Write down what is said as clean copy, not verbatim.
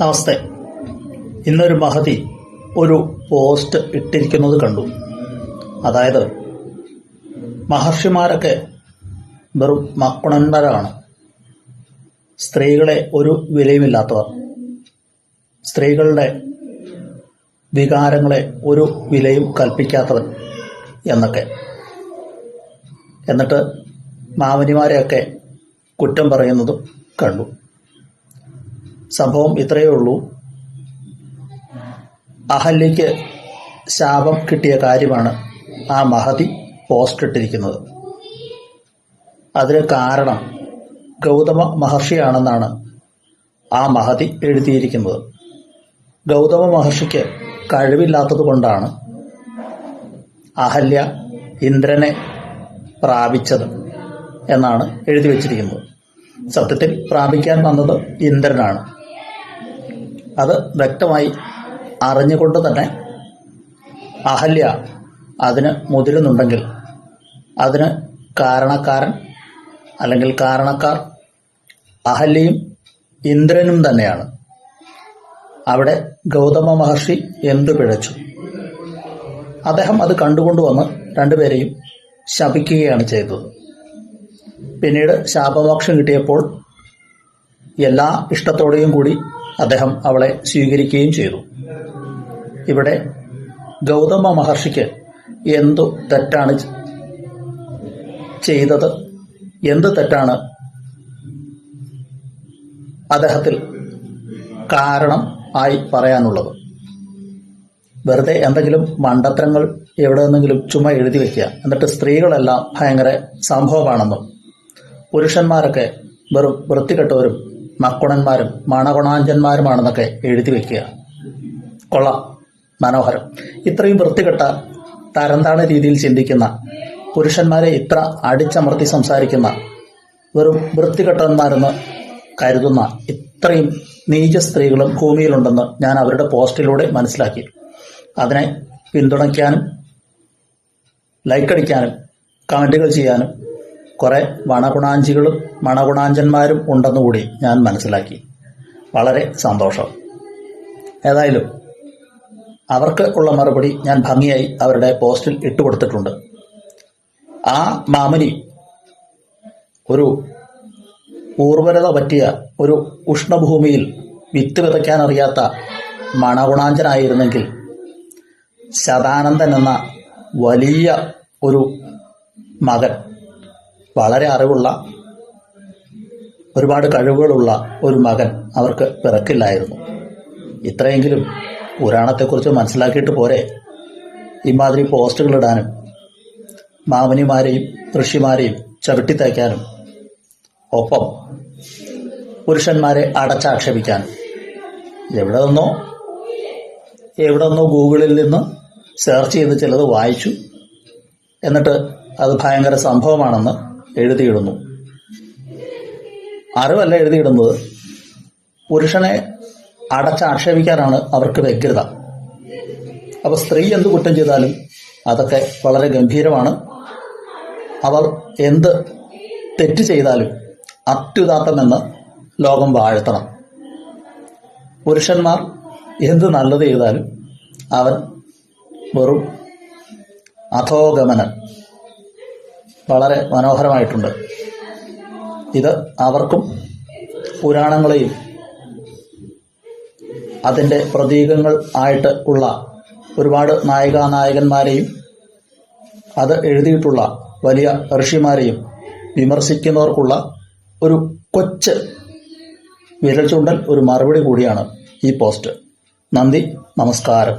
നമസ്തേ. ഇന്നൊരു മഹതി ഒരു പോസ്റ്റ് ഇട്ടിരിക്കുന്നത് കണ്ടു. അതായത് മഹർഷിമാരൊക്കെ വെറും മക്കുണന്മാരാണ്, സ്ത്രീകളെ ഒരു വിലയുമില്ലാത്തവർ, സ്ത്രീകളുടെ വികാരങ്ങളെ ഒരു വിലയും കൽപ്പിക്കാത്തവൻ എന്നൊക്കെ. എന്നിട്ട് മാമനിമാരെയൊക്കെ കുറ്റം പറയുന്നതും കണ്ടു. സംഭവം ഇത്രയേ ഉള്ളൂ. അഹല്യയ്ക്ക് ശാപം കിട്ടിയ കാര്യമാണ് ആ മഹതി പോസ്റ്റ് ഇട്ടിരിക്കുന്നത്. അതിന് കാരണം ഗൗതമ മഹർഷിയാണെന്നാണ് ആ മഹതി എഴുതിയിരിക്കുന്നത്. ഗൗതമ മഹർഷിക്ക് കഴിവില്ലാത്തത് കൊണ്ടാണ് അഹല്യ ഇന്ദ്രനെ പ്രാപിച്ചത് എന്നാണ് എഴുതി വച്ചിരിക്കുന്നത്. സത്യത്തിൽ പ്രാപിക്കാൻ വന്നത് ഇന്ദ്രനാണ്. അത് വ്യക്തമായി അറിഞ്ഞുകൊണ്ട് തന്നെ അഹല്യ അതിന് മുതിരുന്നുണ്ടെങ്കിൽ അതിന് കാരണക്കാരൻ അല്ലെങ്കിൽ കാരണക്കാർ അഹല്യയും ഇന്ദ്രനും തന്നെയാണ്. അവിടെ ഗൗതമ മഹർഷി എന്തു പിഴച്ചു? അദ്ദേഹം അത് കണ്ടുകൊണ്ടുവന്ന് രണ്ടുപേരെയും ശപിക്കുകയാണ് ചെയ്തത്. പിന്നീട് ശാപമോക്ഷം കിട്ടിയപ്പോൾ എല്ലാ ഇഷ്ടത്തോടെയും കൂടി അദ്ദേഹം അവളെ സ്വീകരിക്കുകയും ചെയ്തു. ഇവിടെ ഗൗതമ മഹർഷിക്ക് എന്തു തെറ്റാണ് ചെയ്തത്? എന്ത് തെറ്റാണ് അദ്ദേഹത്തിൽ കാരണം ആയി പറയാനുള്ളത്? വെറുതെ എന്തെങ്കിലും മണ്ടത്തരങ്ങൾ എവിടെ നിന്നെങ്കിലും ചുമ്മാ എഴുതി വയ്ക്കുക, എന്നിട്ട് സ്ത്രീകളെല്ലാം ഭയങ്കര സംഭവമാണെന്നും പുരുഷന്മാരൊക്കെ വെറും വൃത്തികെട്ടവരും മക്കുണന്മാരും മണകുണാഞ്ചന്മാരുമാണെന്നൊക്കെ എഴുതി വയ്ക്കുക. കൊള്ളാം, മനോഹരം. ഇത്രയും വൃത്തികെട്ട തരംതാണ രീതിയിൽ ചിന്തിക്കുന്ന, പുരുഷന്മാരെ ഇത്ര അടിച്ചമർത്തി സംസാരിക്കുന്ന, വെറും വൃത്തികെട്ടന്മാരെന്ന് കരുതുന്ന ഇത്രയും നീച സ്ത്രീകളും ഭൂമിയിലുണ്ടെന്ന് ഞാൻ അവരുടെ പോസ്റ്റിലൂടെ മനസ്സിലാക്കി. അതിനെ പിന്തുണയ്ക്കാനും ലൈക്കടിക്കാനും കമൻറ്റുകൾ ചെയ്യാനും കുറെ മണഗുണാഞ്ചികളും മണഗുണാഞ്ചന്മാരും ഉണ്ടെന്നുകൂടി ഞാൻ മനസ്സിലാക്കി. വളരെ സന്തോഷം. ഏതായാലും അവർക്ക് ഉള്ള മറുപടി ഞാൻ ഭംഗിയായി അവരുടെ പോസ്റ്റിൽ ഇട്ടുകൊടുത്തിട്ടുണ്ട്. ആ മാമുനി ഒരു ഊർവരത പറ്റിയ ഒരു ഉഷ്ണഭൂമിയിൽ വിത്ത് വിതയ്ക്കാൻ അറിയാത്ത മണഗുണാഞ്ചനായിരുന്നെങ്കിൽ ശതാനന്ദൻ എന്ന വലിയ ഒരു മകൻ, വളരെ അറിവുള്ള, ഒരുപാട് കഴിവുകളുള്ള ഒരു മകൻ അവർക്ക് പിറക്കില്ലായിരുന്നു. ഇത്രയെങ്കിലും പുരാണത്തെക്കുറിച്ച് മനസ്സിലാക്കിയിട്ട് പോരെ ഇമാതിരി പോസ്റ്റുകൾ ഇടാനും മാമുനിമാരെയും ഋഷിമാരെയും ചവിട്ടിത്തയ്ക്കാനും ഒപ്പം പുരുഷന്മാരെ അടച്ചാക്ഷേപിക്കാനും. എവിടെ നിന്നോ ഗൂഗിളിൽ നിന്ന് സെർച്ച് ചെയ്ത് ചിലത് വായിച്ചു, എന്നിട്ട് അത് ഭയങ്കര സംഭവമാണെന്ന് എഴുതിയിടുന്നു. അറിവല്ല എഴുതിയിടുന്നത്, പുരുഷനെ അടച്ചാക്ഷേപിക്കാനാണ് അവർക്ക് വ്യഗ്രത. അപ്പോൾ സ്ത്രീ എന്ത് കുറ്റം ചെയ്താലും അതൊക്കെ വളരെ ഗംഭീരമാണ്. അവർ എന്ത് തെറ്റ് ചെയ്താലും അത്യുദാത്തമെന്ന് ലോകം വാഴ്ത്തണം. പുരുഷന്മാർ എന്ത് നല്ലത് ചെയ്താലും അവൻ വെറും അധോഗമനൻ. വളരെ മനോഹരമായിട്ടുണ്ട്. ഇത് അവർക്കും പുരാണങ്ങളെയും അതിൻ്റെ പ്രതീകങ്ങൾ ആയിട്ട് ഉള്ള ഒരുപാട് നായികാനായകന്മാരെയും അത് എഴുതിയിട്ടുള്ള വലിയ ഋഷിമാരെയും വിമർശിക്കുന്നവർക്കുള്ള ഒരു കൊച്ച് വിരൽ ചൂണ്ടൽ, ഒരു മറുപടി കൂടിയാണ് ഈ പോസ്റ്റ്. നന്ദി, നമസ്കാരം.